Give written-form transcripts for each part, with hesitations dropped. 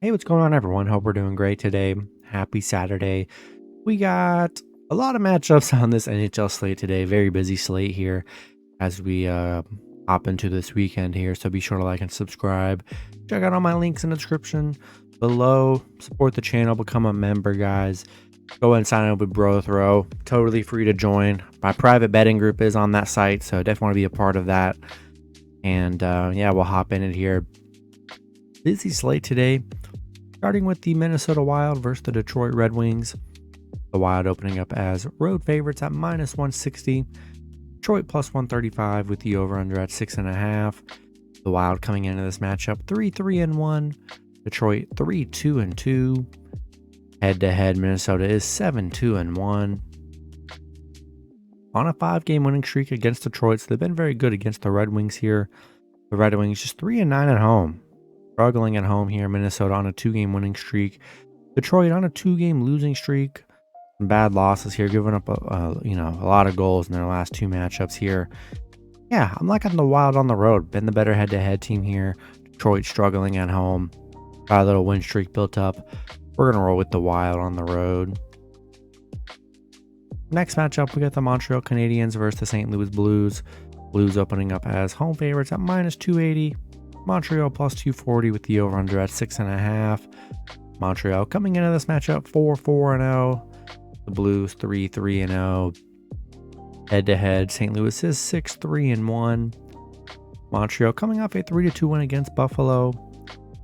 Hey, what's going on, everyone? Hope we're doing great today. Happy Saturday. We got a lot of matchups on this NHL slate today. Very busy slate here as we hop into this weekend here. So be sure to like and subscribe. Check out all my links in the description below. Support the channel. Become a member, guys. Go ahead and sign up with Bro Throw. Totally free to join. My private betting group is on that site, so definitely want to be a part of that. And yeah, we'll hop in it here. Busy slate today. Starting with the Minnesota Wild versus the Detroit Red Wings. The Wild opening up as road favorites at -160. Detroit +135 with the over-under at 6.5. The Wild coming into this matchup 3-3-1. Detroit 3-2-2. Head-to-head, Minnesota is 7-2-1. On a 5-game winning streak against Detroit, so they've been very good against the Red Wings here. The Red Wings just 3-9 at home. Struggling at home here. Minnesota on a 2-game winning streak. Detroit on a 2-game losing streak. Some bad losses here, giving up a lot of goals in their last 2 matchups here. Yeah, I'm liking the Wild on the road. Been the better head-to-head team here. Detroit struggling at home. Got a little win streak built up. We're gonna roll with the Wild on the road. Next matchup, we got the Montreal Canadiens versus the St. Louis Blues. Blues opening up as home favorites at -280. Montreal +240 with the over-under at 6.5. Montreal coming into this matchup 4-4-0. The Blues 3-3-0. Head-to-head, St. Louis is 6-3-1. Montreal coming off a 3-2 win against Buffalo.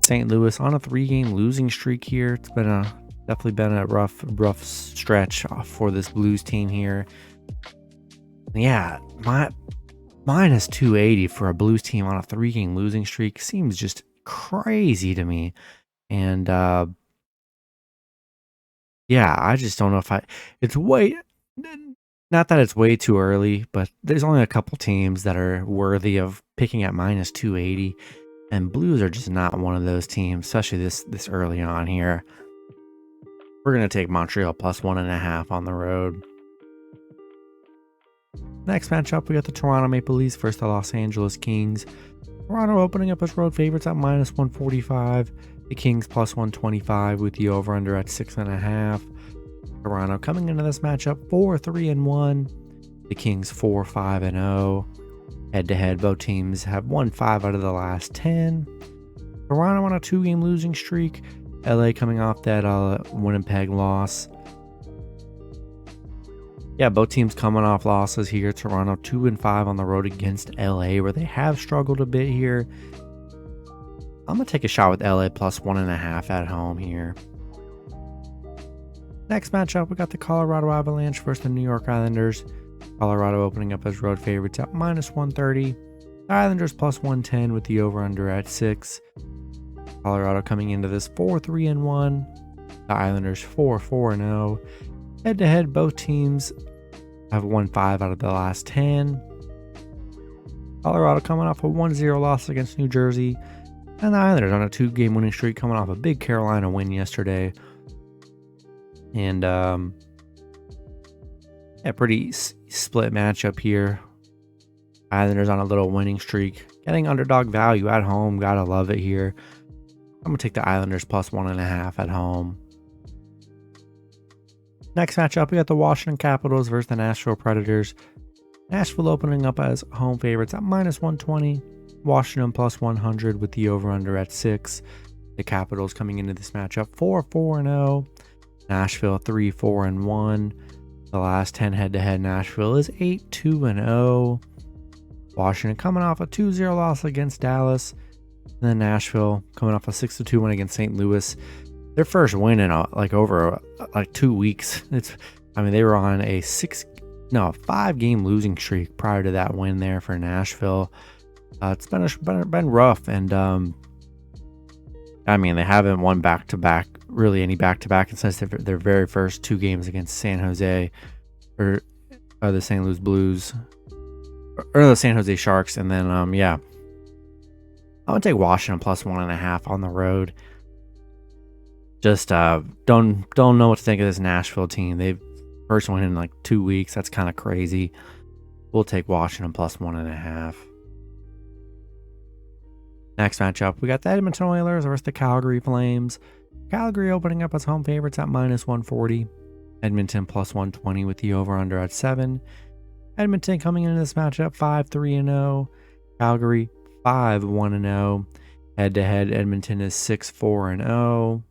St. Louis on a 3-game losing streak here. It's been definitely been a rough stretch for this Blues team here. Yeah, -280 for a Blues team on a 3-game losing streak seems just crazy to me. And yeah, I just don't know if it's way, not that it's way too early, but there's only a couple teams that are worthy of picking at -280, and Blues are just not one of those teams, especially this early on here. We're gonna take Montreal +1.5 on the road. Next matchup, we got the Toronto Maple Leafs versus the Los Angeles Kings. Toronto opening up as road favorites at -145. The Kings +125 with the over-under at 6.5. Toronto coming into this matchup 4-3-1. The Kings 4-5-0. Head-to-head, both teams have won 5 out of the last 10. Toronto on a 2-game losing streak. LA coming off that Winnipeg loss. Yeah, both teams coming off losses here. Toronto 2-5 on the road against LA, where they have struggled a bit here. I'm going to take a shot with LA +1.5 at home here. Next matchup, we got the Colorado Avalanche versus the New York Islanders. Colorado opening up as road favorites at -130. The Islanders +110 with the over-under at 6. Colorado coming into this 4-3-1. The Islanders 4-4-0. Head-to-head, both teams have won 5 out of the last 10. Colorado coming off a 1-0 loss against New Jersey. And the Islanders on a 2-game winning streak, coming off a big Carolina win yesterday. And a pretty split matchup here. Islanders on a little winning streak. Getting underdog value at home. Gotta love it here. I'm going to take the Islanders +1.5 at home. Next matchup, we got the Washington Capitals versus the Nashville Predators. Nashville opening up as home favorites at -120. Washington +100 with the over-under at 6. The Capitals coming into this matchup 4-4-0. Nashville 3-4-1. The last 10 head-to-head, Nashville is 8-2-0. Washington coming off a 2-0 loss against Dallas. And then Nashville coming off a 6-2 win against St. Louis. Their first win in over 2 weeks. They were on a 5-game losing streak prior to that win there for Nashville. It's been rough, and they haven't won back-to-back, really any back-to-back since their very first 2 games against San Jose, or the St. Louis Blues, or the San Jose Sharks, and then I'm gonna take Washington +1.5 on the road. Just don't know what to think of this Nashville team. They've first win in 2 weeks. That's kind of crazy. We'll take Washington +1.5. Next matchup, we got the Edmonton Oilers versus the Calgary Flames. Calgary opening up as home favorites at -140. Edmonton +120 with the over-under at 7. Edmonton coming into this matchup 5-3-0. Calgary 5-1-0. Head-to-head, Edmonton is 6-4-0.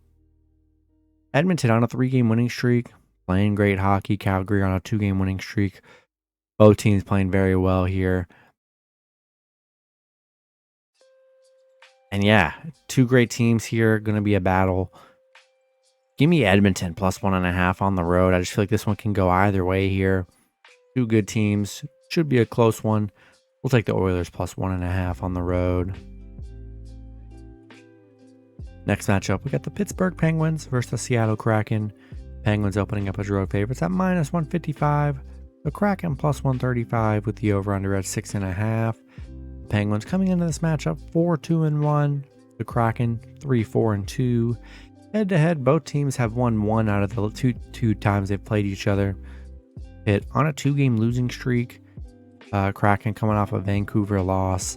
Edmonton on a 3-game winning streak, playing great hockey. Calgary on a 2-game winning streak. Both teams playing very well here. And yeah, two great teams here. Going to be a battle. Give me Edmonton +1.5 on the road. I just feel like this one can go either way here. Two good teams. Should be a close one. We'll take the Oilers +1.5 on the road. Next matchup, we got the Pittsburgh Penguins versus the Seattle Kraken. Penguins opening up as road favorites at -155. The Kraken +135 with the over-under at 6.5. Penguins coming into this matchup 4-2-1. The Kraken 3-4-2. Head-to-head, both teams have won one out of the two times they've played each other. Pitt on a 2-game losing streak. Kraken coming off a Vancouver loss.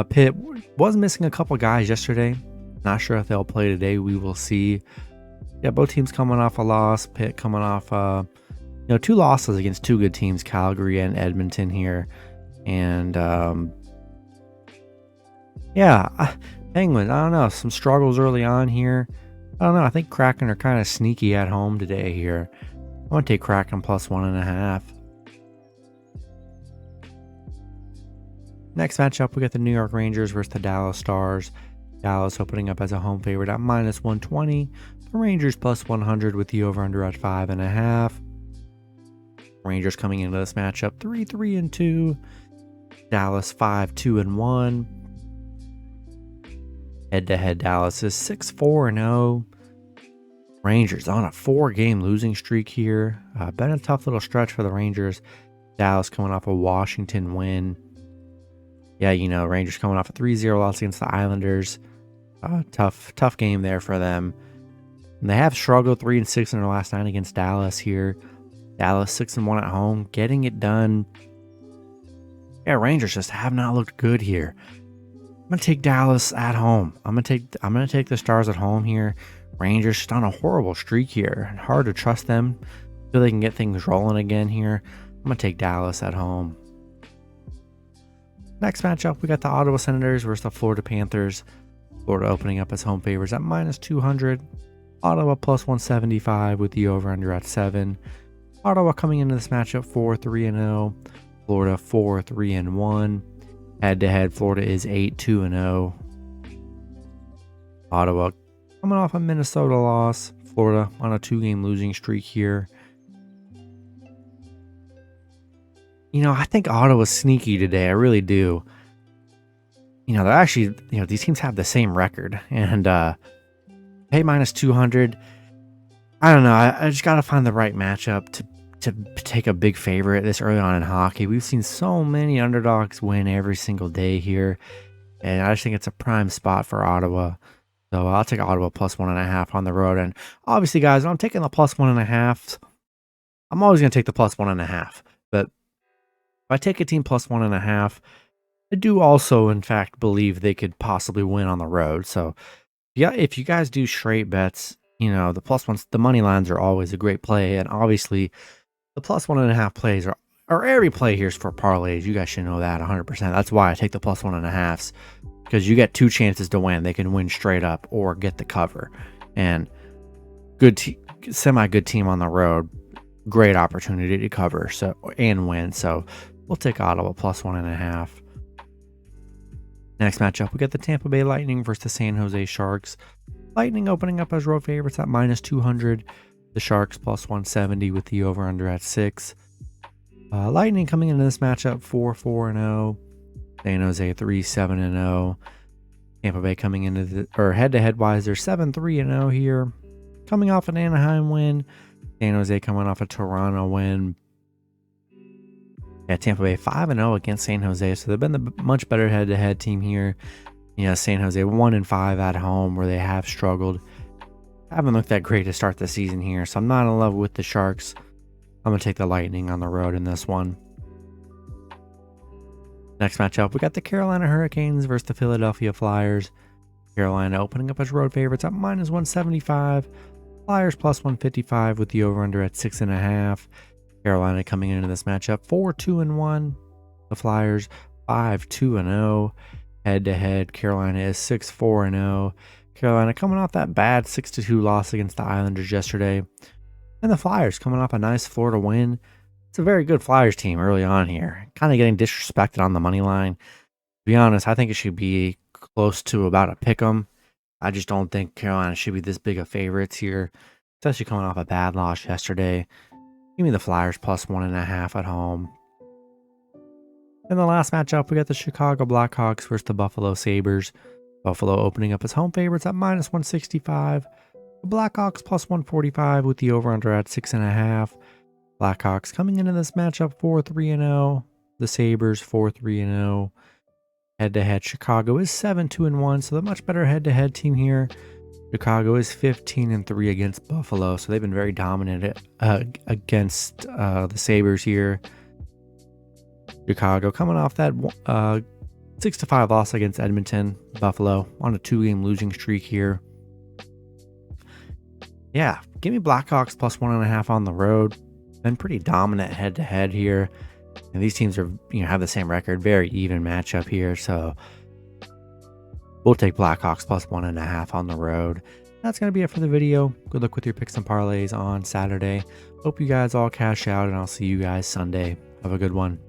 Pitt was missing a couple guys yesterday. Not sure if they'll play today. We will see. Yeah, both teams coming off a loss. Pitt coming off, two losses against two good teams, Calgary and Edmonton here. And Penguins. I don't know. Some struggles early on here. I don't know. I think Kraken are kind of sneaky at home today here. I'm going to take Kraken +1.5. Next matchup, we got the New York Rangers versus the Dallas Stars. Dallas opening up as a home favorite at -120. The Rangers +100 with the over-under at 5.5. Rangers coming into this matchup 3-3-2. Dallas 5-2-1. Head-to-head, Dallas is 6-4-0. Rangers on a 4-game losing streak here. Been a tough little stretch for the Rangers. Dallas coming off a Washington win. Yeah, Rangers coming off a 3-0 loss against the Islanders. Tough game there for them. And they have struggled 3-6 in their last 9 against Dallas here. Dallas 6-1 at home, getting it done. Yeah, Rangers just have not looked good here. I'm gonna take Dallas at home. I'm gonna take the Stars at home here. Rangers just on a horrible streak here. Hard to trust them. Feel they can get things rolling again here. I'm gonna take Dallas at home. Next matchup, we got the Ottawa Senators versus the Florida Panthers. Florida opening up as home favorites at -200. Ottawa +175 with the over-under at 7. Ottawa coming into this matchup 4-3-0. Florida 4-3-1. Head-to-head, Florida is 8-2-0. Ottawa coming off a Minnesota loss. Florida on a 2-game losing streak here. I think Ottawa's sneaky today. I really do. They're actually, these teams have the same record. And pay -200. I don't know. I just got to find the right matchup to take a big favorite this early on in hockey. We've seen so many underdogs win every single day here. And I just think it's a prime spot for Ottawa. So I'll take Ottawa +1.5 on the road. And obviously, guys, when I'm taking the +1.5, I'm always going to take the +1.5. But if I take a team +1.5, I do also, in fact, believe they could possibly win on the road. So, yeah, if you guys do straight bets, the +1s, the money lines are always a great play. And obviously, the +1.5 plays are every play here is for parlays. You guys should know that 100%. That's why I take the +1.5s, because you get two chances to win. They can win straight up or get the cover. And semi-good team on the road, great opportunity to cover and win. So we'll take Ottawa +1.5. Next matchup, we got the Tampa Bay Lightning versus the San Jose Sharks. Lightning opening up as road favorites at -200. The Sharks +170 with the over-under at 6. Lightning coming into this matchup 4-4-0. San Jose 3-7-0. Tampa Bay coming into head-to-head wise, they're 7-3-0 here. Coming off an Anaheim win. San Jose coming off a Toronto win. Yeah, Tampa Bay 5-0 against San Jose, so they've been the much better head-to-head team here. San Jose 1-5 at home, where they have struggled. Haven't looked that great to start the season here, so I'm not in love with the Sharks. I'm going to take the Lightning on the road in this one. Next matchup, we got the Carolina Hurricanes versus the Philadelphia Flyers. Carolina opening up as road favorites at -175. Flyers +155 with the over-under at 6.5. Carolina coming into this matchup 4-2-1. The Flyers 5-2-0. Head-to-head, Carolina is 6-4-0. Carolina coming off that bad 6-2 loss against the Islanders yesterday. And the Flyers coming off a nice Florida win. It's a very good Flyers team early on here. Kind of getting disrespected on the money line. To be honest, I think it should be close to about a pick 'em. I just don't think Carolina should be this big of favorites here, especially coming off a bad loss yesterday. Give me the Flyers +1.5 at home. In the last matchup, we got the Chicago Blackhawks versus the Buffalo Sabres. Buffalo opening up as home favorites at -165. The Blackhawks +145 with the over-under at 6.5. Blackhawks coming into this matchup 4-3-0. The Sabres 4-3-0. Head-to-head, Chicago is 7-2-1, so the much better head-to-head team here. Chicago is 15-3 against Buffalo, so they've been very dominant against the Sabres here. Chicago coming off that 6-5 loss against Edmonton. Buffalo on a 2-game losing streak here. Yeah, give me Blackhawks +1.5 on the road. Been pretty dominant head-to-head here. And these teams are, have the same record. Very even matchup here. So we'll take Blackhawks +1.5 on the road. That's going to be it for the video. Good luck with your picks and parlays on Saturday. Hope you guys all cash out, and I'll see you guys Sunday. Have a good one.